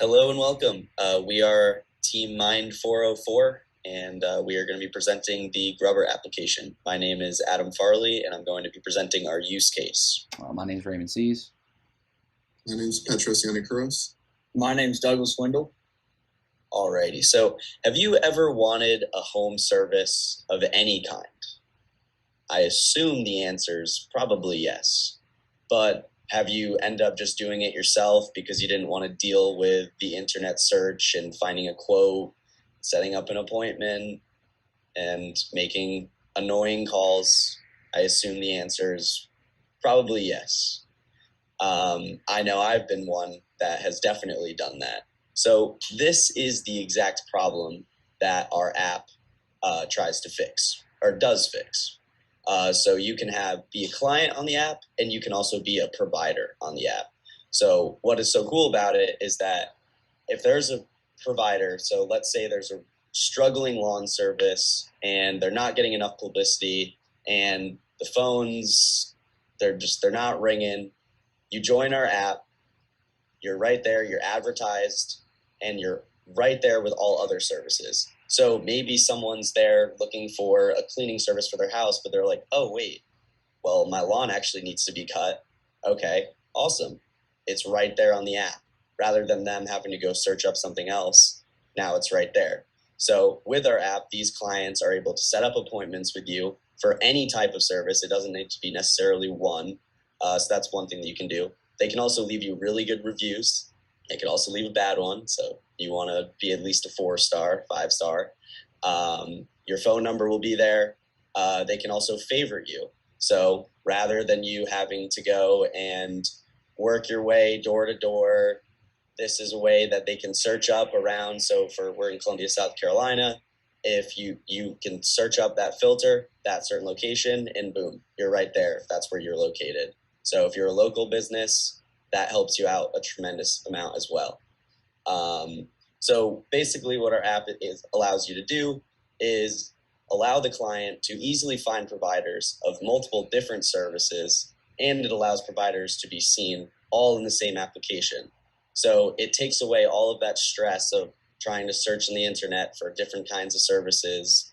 Hello and welcome. We are Team Mind 404, and we are going to be presenting the Grubber application. My name is Adam Farley, and I'm going to be presenting our use case. My name is Raymond Sees. My name is Petros Yannikouros. My name is Douglas Wendell. Alrighty, so have you ever wanted a home service of any kind? I assume the answer is probably yes, but have you end up just doing it yourself because you didn't want to deal with the internet search and finding a quote, setting up an appointment, and making annoying calls? I assume the answer is probably yes. I know I've been one that has definitely done that. So this is the exact problem that our app tries to fix, or does fix. So you can be a client on the app, and you can also be a provider on the app. So what is so cool about it is that if there's a provider, so let's say there's a struggling lawn service and they're not getting enough publicity and the phones, they're not ringing, you join our app, you're right there, you're advertised, and you're right there with all other services. So maybe someone's there looking for a cleaning service for their house, but they're like, oh, wait, well, my lawn actually needs to be cut. Okay, awesome. It's right there on the app. Rather than them having to go search up something else, now it's right there. So with our app, these clients are able to set up appointments with you for any type of service. It doesn't need to be necessarily one. So that's one thing that you can do. They can also leave you really good reviews. They could also leave a bad one. So you want to be at least a 4-star, 5-star. Your phone number will be there. They can also favorite you. So rather than you having to go and work your way door to door, this is a way that they can search up around. So we're in Columbia, South Carolina. If you can search up that filter, that certain location, and boom, you're right there if that's where you're located. So if you're a local business, that helps you out a tremendous amount as well. So basically what our app allows you to do is allow the client to easily find providers of multiple different services, and it allows providers to be seen all in the same application. So it takes away all of that stress of trying to search on the internet for different kinds of services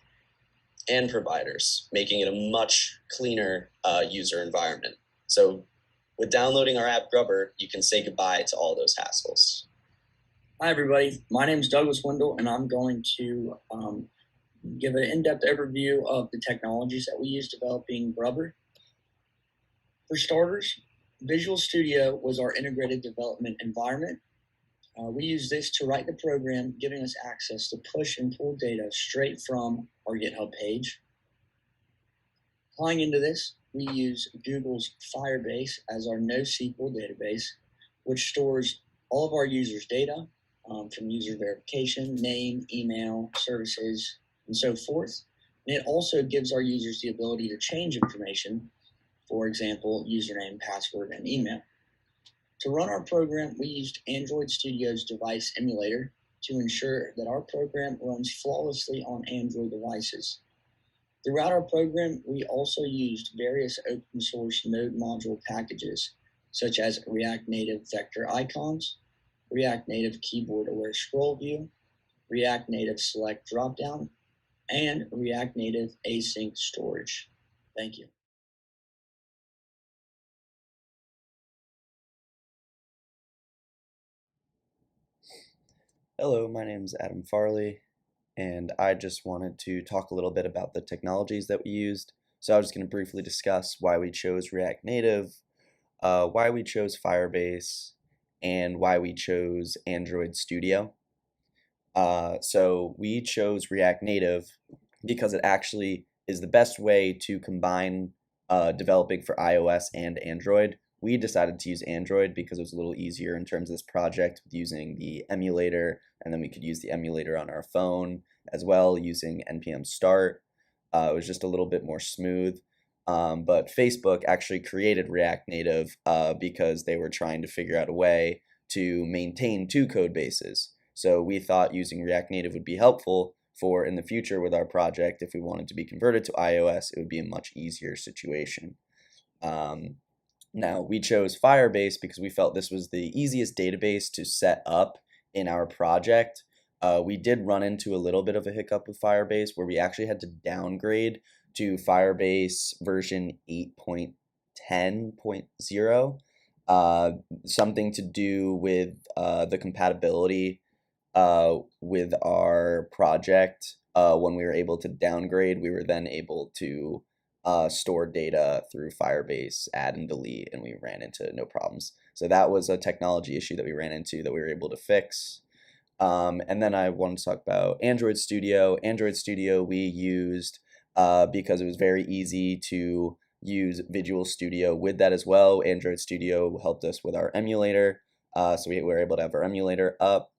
and providers, making it a much cleaner user environment. So with downloading our app Grubber, you can say goodbye to all those hassles. Hi, everybody. My name is Douglas Wendell, and I'm going to give an in-depth overview of the technologies that we use developing Grubber. For starters, Visual Studio was our integrated development environment. We use this to write the program, giving us access to push and pull data straight from our GitHub page. Tying into this, we use Google's Firebase as our NoSQL database, which stores all of our users' data from user verification, name, email, services, and so forth. And it also gives our users the ability to change information, for example, username, password, and email. To run our program, we used Android Studio's device emulator to ensure that our program runs flawlessly on Android devices. Throughout our program, we also used various open source node module packages, such as React Native Vector Icons, React Native Keyboard Aware Scroll View, React Native Select Dropdown, and React Native Async Storage. Thank you. Hello, my name is Adam Farley, and I just wanted to talk a little bit about the technologies that we used. So I was just going to briefly discuss why we chose React Native, why we chose Firebase, and why we chose Android Studio. So we chose React Native because it actually is the best way to combine developing for iOS and Android. We decided to use Android because it was a little easier in terms of this project with using the emulator, and then we could use the emulator on our phone as well using npm start. It was just a little bit more smooth. But Facebook actually created React Native because they were trying to figure out a way to maintain two code bases. So we thought using React Native would be helpful for in the future with our project. If we wanted to be converted to iOS, it would be a much easier situation. Now, we chose Firebase because we felt this was the easiest database to set up in our project. We did run into a little bit of a hiccup with Firebase where we actually had to downgrade to Firebase version 8.10.0. Something to do with the compatibility with our project. When we were able to downgrade, we were then able to store data through Firebase, add and delete, and we ran into no problems. So that was a technology issue that we ran into that we were able to fix. And then I wanted to talk about Android Studio. Android Studio we used because it was very easy to use Visual Studio with that as well. Android Studio helped us with our emulator, so we were able to have our emulator up.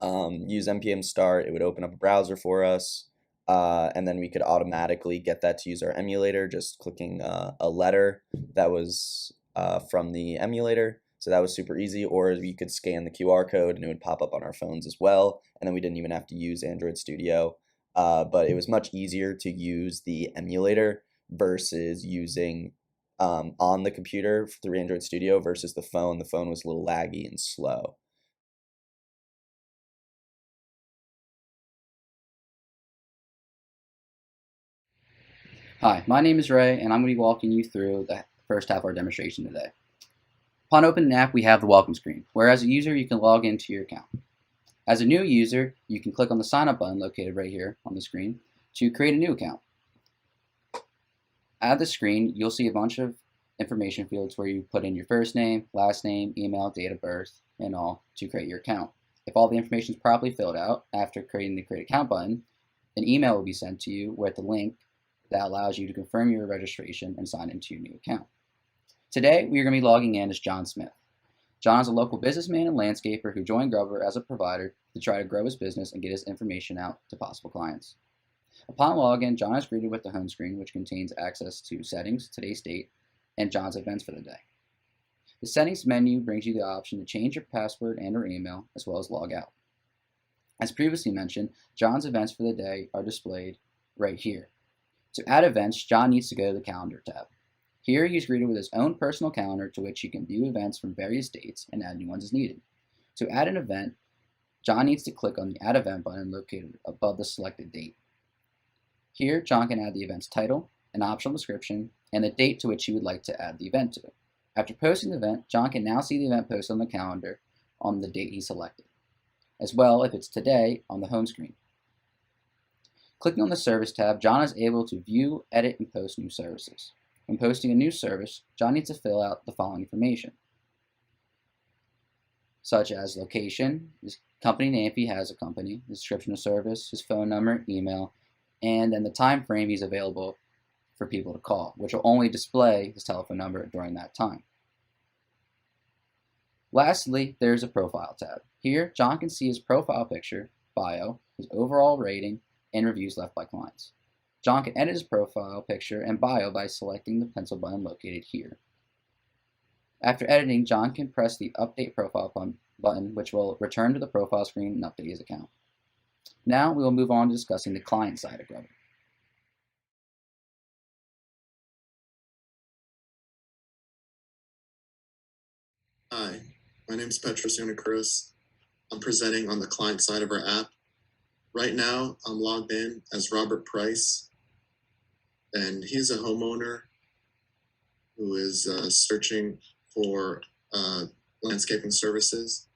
Use npm start, it would open up a browser for us, and then we could automatically get that to use our emulator just clicking a letter that was from the emulator. So that was super easy. Or you could scan the QR code and it would pop up on our phones as well, and then we didn't even have to use Android Studio. But it was much easier to use the emulator versus using on the computer through Android Studio versus the phone. The phone was a little laggy and slow. Hi, my name is Ray, and I'm going to be walking you through the first half of our demonstration today. Upon opening the app, we have the welcome screen, where as a user, you can log into your account. As a new user, you can click on the sign up button located right here on the screen to create a new account. At the screen, you'll see a bunch of information fields where you put in your first name, last name, email, date of birth, and all to create your account. If all the information is properly filled out after creating the Create Account button, an email will be sent to you with a link that allows you to confirm your registration and sign into your new account. Today, we are going to be logging in as John Smith. John is a local businessman and landscaper who joined Grubber as a provider to try to grow his business and get his information out to possible clients. Upon login, John is greeted with the home screen, which contains access to settings, today's date, and John's events for the day. The settings menu brings you the option to change your password and or email, as well as log out. As previously mentioned, John's events for the day are displayed right here. To add events, John needs to go to the Calendar tab. Here he is greeted with his own personal calendar to which he can view events from various dates and add new ones as needed. To add an event, John needs to click on the Add Event button located above the selected date. Here, John can add the event's title, an optional description, and the date to which he would like to add the event to. After posting the event, John can now see the event posted on the calendar on the date he selected, as well if it's today on the home screen. Clicking on the Service tab, John is able to view, edit, and post new services. When posting a new service, John needs to fill out the following information, such as location, his company name if he has a company, the description of service, his phone number, email, and then the time frame he's available for people to call, which will only display his telephone number during that time. Lastly, there's a Profile tab. Here, John can see his profile picture, bio, his overall rating, and reviews left by clients. John can edit his profile picture and bio by selecting the pencil button located here. After editing, John can press the Update Profile button, which will return to the profile screen and update his account. Now we will move on to discussing the client side of Grubber. Hi, my name is Petros Yonakouros. I'm presenting on the client side of our app. Right now, I'm logged in as Robert Price, and he's a homeowner who is searching for landscaping services.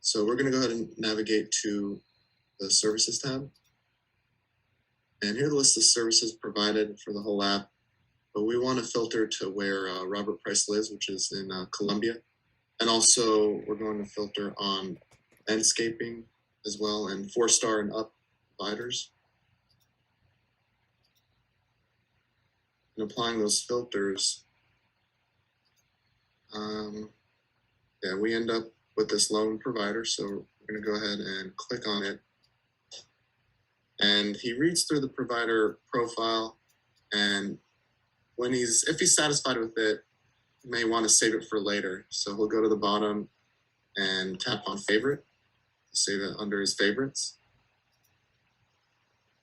So we're going to go ahead and navigate to the Services tab. And here are the list of services provided for the whole app. But we want to filter to where Robert Price lives, which is in Columbia. And also, we're going to filter on landscaping as well, and 4-star and up providers. And applying those filters, we end up with this lone provider. So we're going to go ahead and click on it. And he reads through the provider profile, and if he's satisfied with it, he may want to save it for later. So he'll go to the bottom and tap on Favorite to save it under his favorites.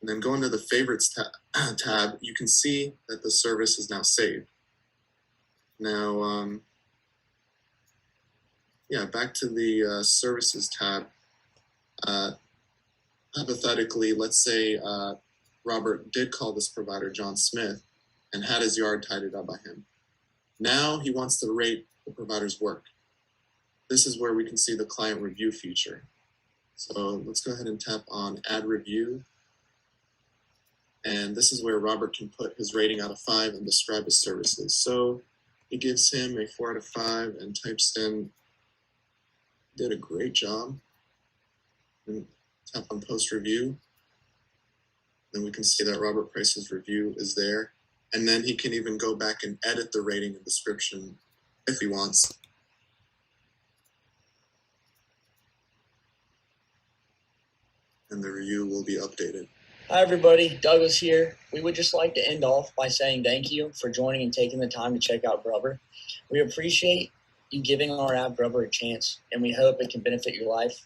And then going to the Favorites tab, you can see that the service is now saved. Now, back to the Services tab. Hypothetically, let's say Robert did call this provider John Smith and had his yard tidied up by him. Now he wants to rate the provider's work. This is where we can see the client review feature. So let's go ahead and tap on Add Review. And this is where Robert can put his rating out of 5 and describe his services. So he gives him a 4 out of 5 and types in, did a great job. And tap on Post Review. Then we can see that Robert Price's review is there. And then he can even go back and edit the rating and description if he wants. And the review will be updated. Hi everybody, Douglas here. We would just like to end off by saying thank you for joining and taking the time to check out Grubber. We appreciate you giving our app Grubber a chance, and we hope it can benefit your life.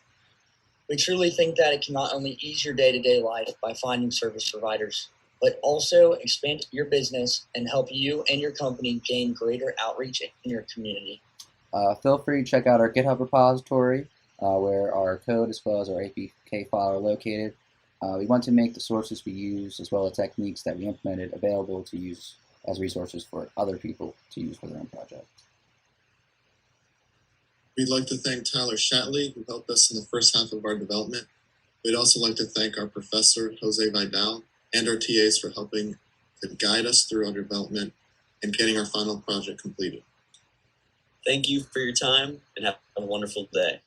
We truly think that it can not only ease your day-to-day life by finding service providers, but also expand your business and help you and your company gain greater outreach in your community. Feel free to check out our GitHub repository where our code as well as our APK file are located. We want to make the sources we use as well as techniques that we implemented available to use as resources for other people to use for their own projects. We'd like to thank Tyler Shatley, who helped us in the first half of our development. We'd also like to thank our professor, Jose Vidal, and our TAs for helping to guide us through our development and getting our final project completed. Thank you for your time and have a wonderful day.